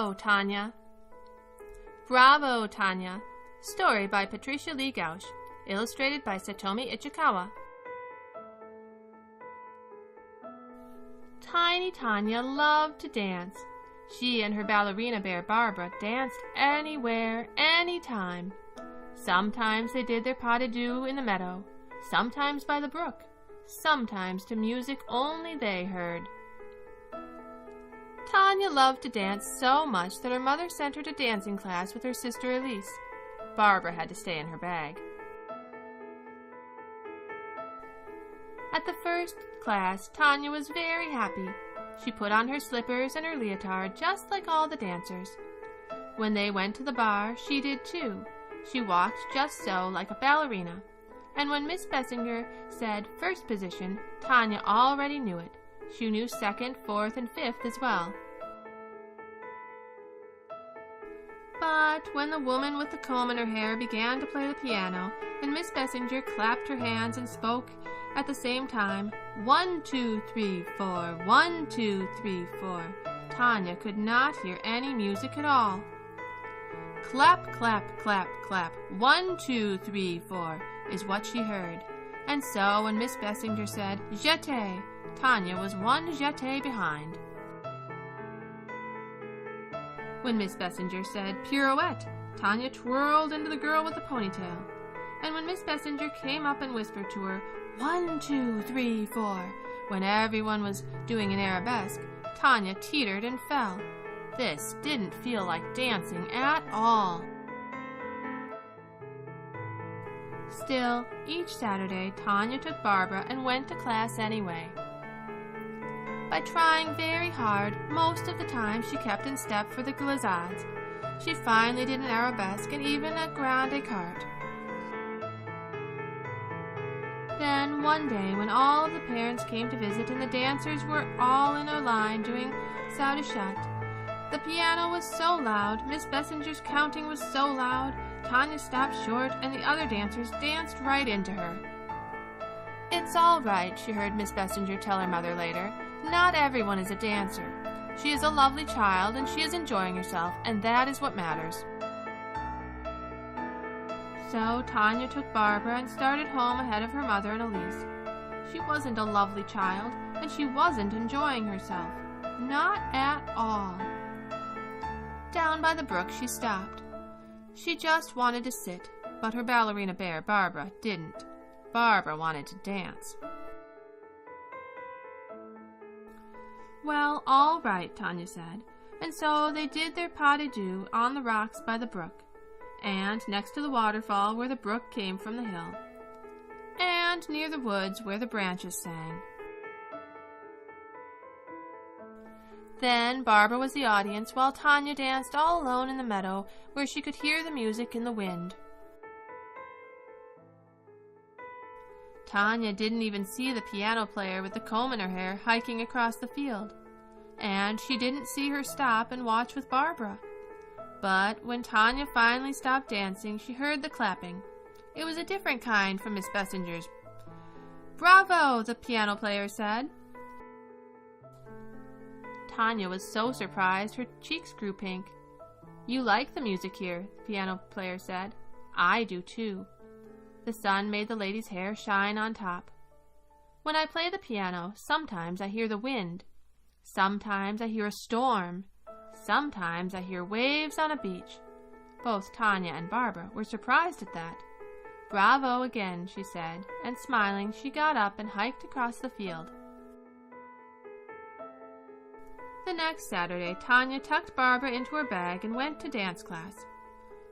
Bravo, Tanya! Bravo, Tanya! Story by Patricia Lee Gauch, illustrated by Satomi Ichikawa. Tiny Tanya loved to dance. She and her ballerina bear Barbara danced anywhere, anytime. Sometimes they did their pas de deux in the meadow, sometimes by the brook, sometimes to music only they heard. Tanya loved to dance so much that her mother sent her to dancing class with her sister Elise. Barbara had to stay in her bag. At the first class, Tanya was very happy. She put on her slippers and her leotard just like all the dancers. When they went to the bar, she did too. She walked just so, like a ballerina. And when Miss Bessinger said first position, Tanya already knew it. She knew second, fourth, and fifth as well. But when the woman with the comb in her hair began to play the piano, and Miss Bessinger clapped her hands and spoke at the same time, 1, 2, 3, 4, 1, 2, 3, 4, Tanya could not hear any music at all. Clap, clap, clap, clap, 1, 2, 3, 4 is what she heard. And so when Miss Bessinger said, jeté, Tanya was one jeté behind. When Miss Bessinger said pirouette, Tanya twirled into the girl with the ponytail. And when Miss Bessinger came up and whispered to her, 1, 2, 3, 4, when everyone was doing an arabesque, Tanya teetered and fell. This didn't feel like dancing at all. Still, each Saturday, Tanya took Barbara and went to class anyway. By trying very hard, most of the time she kept in step for the glissades. She finally did an arabesque and even a grand écart. Then, one day, when all of the parents came to visit and the dancers were all in a line doing pas de deux, the piano was so loud, Miss Bessinger's counting was so loud, Tanya stopped short and the other dancers danced right into her. It's all right, she heard Miss Bessinger tell her mother later. Not everyone is a dancer. She is a lovely child and she is enjoying herself, and that is what matters. So Tanya took Barbara and started home ahead of her mother and Elise. She wasn't a lovely child, and she wasn't enjoying herself. Not at all. Down by the brook she stopped. She just wanted to sit, but her ballerina bear, Barbara, didn't. Barbara wanted to dance. Well, all right, Tanya said, and so they did their pas de deux on the rocks by the brook, and next to the waterfall where the brook came from the hill, and near the woods where the branches sang. Then Barbara was the audience while Tanya danced all alone in the meadow where she could hear the music in the wind. Tanya didn't even see the piano player with the comb in her hair hiking across the field, and she didn't see her stop and watch with Barbara. But when Tanya finally stopped dancing, she heard the clapping. It was a different kind from Miss Bessinger's. Bravo, the piano player said. Tanya was so surprised her cheeks grew pink. You like the music here, the piano player said. I do too. The sun made the lady's hair shine on top. When I play the piano, sometimes I hear the wind. Sometimes I hear a storm. Sometimes I hear waves on a beach. Both Tanya and Barbara were surprised at that. Bravo again, she said, and smiling, she got up and hiked across the field. The next Saturday, Tanya tucked Barbara into her bag and went to dance class.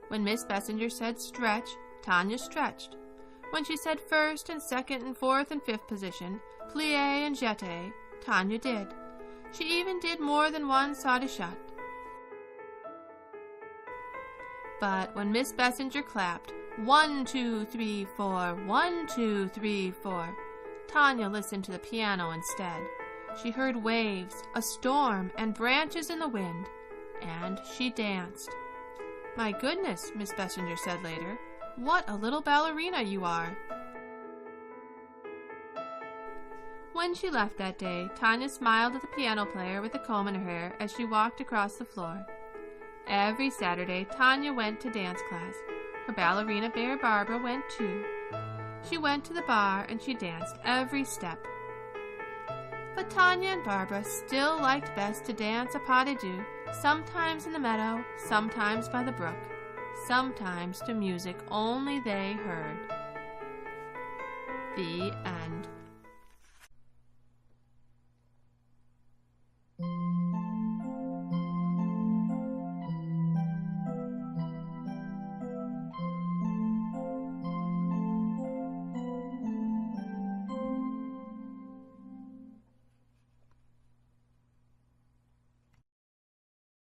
When Miss Bessinger said stretch, Tanya stretched. When she said first and second and fourth and fifth position, plie and jeté, Tanya did. She even did more than one pas de deux. But when Miss Bessinger clapped, 1, 2, 3, 4, 1, 2, 3, 4, Tanya listened to the piano instead. She heard waves, a storm, and branches in the wind, and she danced. My goodness, Miss Bessinger said later, what a little ballerina you are. When she left that day, Tanya smiled at the piano player with the comb in her hair as she walked across the floor. Every Saturday, Tanya went to dance class. Her ballerina bear Barbara went too. She went to the bar and she danced every step. But Tanya and Barbara still liked best to dance a pas de deux, sometimes in the meadow, sometimes by the brook, sometimes to music only they heard. The end.